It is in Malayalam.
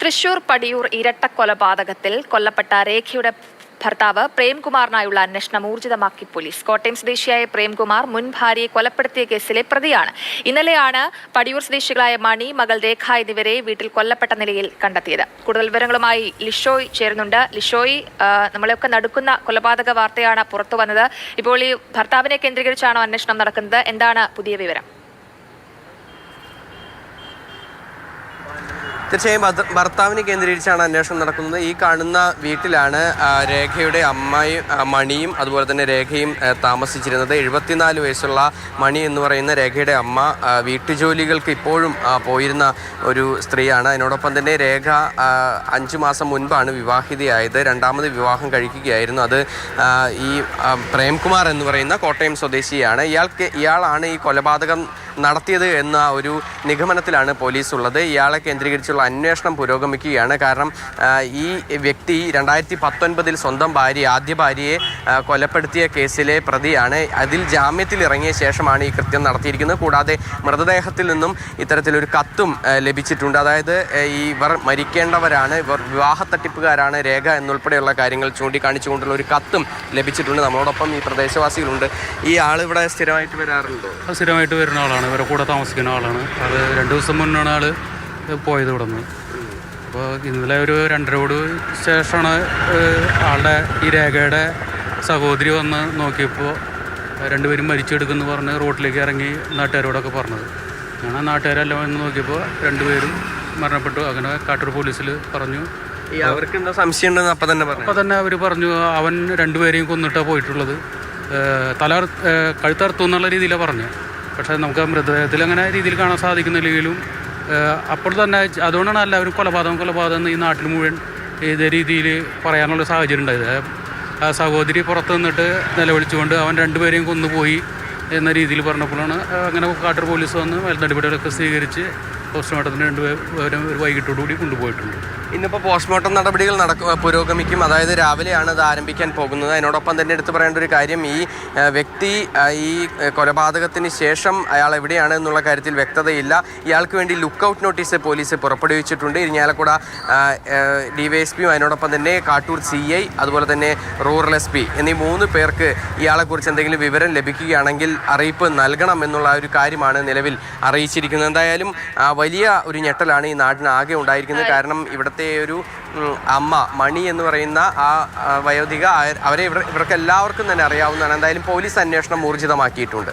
തൃശൂർ പടിയൂർ ഇരട്ടക്കൊലപാതകത്തിൽ കൊല്ലപ്പെട്ട രേഖയുടെ ഭർത്താവ് പ്രേംകുമാറിനായുള്ള അന്വേഷണം ഊർജിതമാക്കി പോലീസ്. കോട്ടയം സ്വദേശിയായ പ്രേംകുമാർ മുൻ ഭാര്യയെ കൊലപ്പെടുത്തിയ കേസിലെ പ്രതിയാണ്. ഇന്നലെയാണ് പടിയൂർ സ്വദേശികളായ മണി, മകൾ രേഖ എന്നിവരെ വീട്ടിൽ കൊല്ലപ്പെട്ട നിലയിൽ കണ്ടെത്തിയത്. കൂടുതൽ വിവരങ്ങളുമായി ലിഷോയ് ചേരുന്നുണ്ട്. ലിഷോയ്, നമ്മളെയൊക്കെ നടുക്കുന്ന കൊലപാതക വാർത്തയാണ് പുറത്തു വന്നത്. ഇപ്പോൾ ഈ ഭർത്താവിനെ കേന്ദ്രീകരിച്ചാണോ അന്വേഷണം നടക്കുന്നത്? എന്താണ് പുതിയ വിവരം? തീർച്ചയായും ഭർത്താവിനെ കേന്ദ്രീകരിച്ചാണ് അന്വേഷണം നടക്കുന്നത്. ഈ കാണുന്ന വീട്ടിലാണ് രേഖയുടെ അമ്മയും മണിയും അതുപോലെ തന്നെ രേഖയും താമസിച്ചിരുന്നത്. 74 വയസ്സുള്ള മണി എന്ന് പറയുന്ന രേഖയുടെ അമ്മ വീട്ടുജോലികൾക്ക് ഇപ്പോഴും പോയിരുന്ന ഒരു സ്ത്രീയാണ്. അതിനോടൊപ്പം തന്നെ രേഖ 5 മാസം മുൻപാണ് വിവാഹിതയായത്. രണ്ടാമത് വിവാഹം കഴിക്കുകയായിരുന്നു. അത് ഈ പ്രേംകുമാർ എന്ന് പറയുന്ന കോട്ടയം സ്വദേശിയാണ്. ഇയാളാണ് ഈ കൊലപാതകം നടത്തിയത് എന്ന ഒരു നിഗമനത്തിലാണ് പോലീസ് ഉള്ളത്. ഇയാളെ കേന്ദ്രീകരിച്ചുള്ള അന്വേഷണം പുരോഗമിക്കുകയാണ്. കാരണം ഈ വ്യക്തി 2019 സ്വന്തം ആദ്യ ഭാര്യയെ കൊലപ്പെടുത്തിയ കേസിലെ പ്രതിയാണ്. അതിൽ ജാമ്യത്തിൽ ഇറങ്ങിയ ശേഷമാണ് ഈ കൃത്യം നടത്തിയിരിക്കുന്നത്. കൂടാതെ മൃതദേഹത്തിൽ നിന്നും ഇത്തരത്തിലൊരു കത്തും ലഭിച്ചിട്ടുണ്ട്. അതായത് ഇവർ മരിക്കേണ്ടവരാണ്, ഇവർ വിവാഹ തട്ടിപ്പുകാരാണ് രേഖ എന്നുൾപ്പെടെയുള്ള കാര്യങ്ങൾ ചൂണ്ടിക്കാണിച്ചുകൊണ്ടുള്ള ഒരു കത്തും ലഭിച്ചിട്ടുണ്ട്. നമ്മളോടൊപ്പം ഈ പ്രദേശവാസികളുണ്ട്. ഈ ആൾ ഇവിടെ സ്ഥിരമായിട്ട് വരാറുണ്ടോ? സ്ഥിരമായിട്ട് വരുന്ന ആളാണ്, ഇവരെ കൂടെ താമസിക്കുന്ന ആളാണ്. അത് 2 ദിവസം മുന്നാണ് ആൾ പോയത് ഇവിടെ നിന്ന്. അപ്പോൾ ഇന്നലെ ഒരു 2:30 ശേഷമാണ് ആളുടെ ഈ രേഖയുടെ സഹോദരി വന്ന് നോക്കിയപ്പോൾ രണ്ടുപേരും മരിച്ചെടുക്കുമെന്ന് പറഞ്ഞ് റോഡിലേക്ക് ഇറങ്ങി നാട്ടുകാരോടൊക്കെ പറഞ്ഞത്. ഞാൻ ആ നാട്ടുകാരെല്ലാം വന്ന് നോക്കിയപ്പോൾ 2 പേരും മരണപ്പെട്ടു. അങ്ങനെ കാട്ടൂർ പോലീസിൽ പറഞ്ഞു. അവർക്ക് എന്താ സംശയം ഉണ്ടെന്ന് അപ്പോൾ തന്നെ അവർ പറഞ്ഞു അവൻ 2 പേരെയും കൊന്നിട്ടാണ് പോയിട്ടുള്ളത്, കഴുത്തറുത്തു എന്നുള്ള രീതിയിലാണ് പറഞ്ഞത്. പക്ഷേ നമുക്ക് മൃതദേഹത്തിൽ അങ്ങനെ രീതിയിൽ കാണാൻ സാധിക്കുന്നില്ലെങ്കിലും അപ്പോൾ തന്നെ അതുകൊണ്ടാണ് എല്ലാവരും കൊലപാതകം ഈ നാട്ടിൽ മുഴുവൻ ഇതേ രീതിയിൽ പറയാനുള്ള സാഹചര്യം ഉണ്ടായത്. ആ സഹോദരി പുറത്ത് നിന്നിട്ട് നിലവിളിച്ചുകൊണ്ട് അവൻ 2 പേരെയും കൊന്നുപോയി എന്ന രീതിയിൽ പറഞ്ഞപ്പോഴാണ് അങ്ങനെ കാട്ടൂർ പോലീസ് വന്ന് നടപടികളൊക്കെ സ്വീകരിച്ച് പോസ്റ്റ്മോർട്ടത്തിന് 2 പേരും ഒരു വൈകിട്ടോടുകൂടി കൊണ്ടുപോയിട്ടുണ്ട്. ഇന്നിപ്പോൾ പോസ്റ്റ്മോർട്ടം നടപടികൾ പുരോഗമിക്കും. അതായത് രാവിലെയാണ് അത് ആരംഭിക്കാൻ പോകുന്നത്. അതിനോടൊപ്പം തന്നെ എടുത്തു പറയേണ്ട ഒരു കാര്യം, ഈ വ്യക്തി ഈ കൊലപാതകത്തിന് ശേഷം അയാൾ എവിടെയാണ് എന്നുള്ള കാര്യത്തിൽ വ്യക്തതയില്ല. ഇയാൾക്ക് വേണ്ടി ലുക്കൌട്ട് നോട്ടീസ് പോലീസ് പുറപ്പെടുവിച്ചിട്ടുണ്ട്. ഇരിങ്ങാലക്കുട DYSPയും അതിനോടൊപ്പം തന്നെ കാട്ടൂർ CI അതുപോലെ തന്നെ റൂറൽ SP എന്നീ 3 പേർക്ക് ഇയാളെക്കുറിച്ച് എന്തെങ്കിലും വിവരം ലഭിക്കുകയാണെങ്കിൽ അറിയിപ്പ് നൽകണം എന്നുള്ള ഒരു കാര്യമാണ് നിലവിൽ അറിയിച്ചിരിക്കുന്നത്. എന്തായാലും വലിയ ഒരു ഞെട്ടലാണ് ഈ നാടിനാകെ ഉണ്ടായിരിക്കുന്നത്. കാരണം ഇവിടുത്തെ ഒരു അമ്മ മണി എന്ന് പറയുന്ന ആ വയോധിക, ഇവർക്ക് എല്ലാവർക്കും തന്നെ അറിയാവുന്നതാണ്. എന്തായാലും പോലീസ് അന്വേഷണം ഊർജിതമാക്കിയിട്ടുണ്ട്.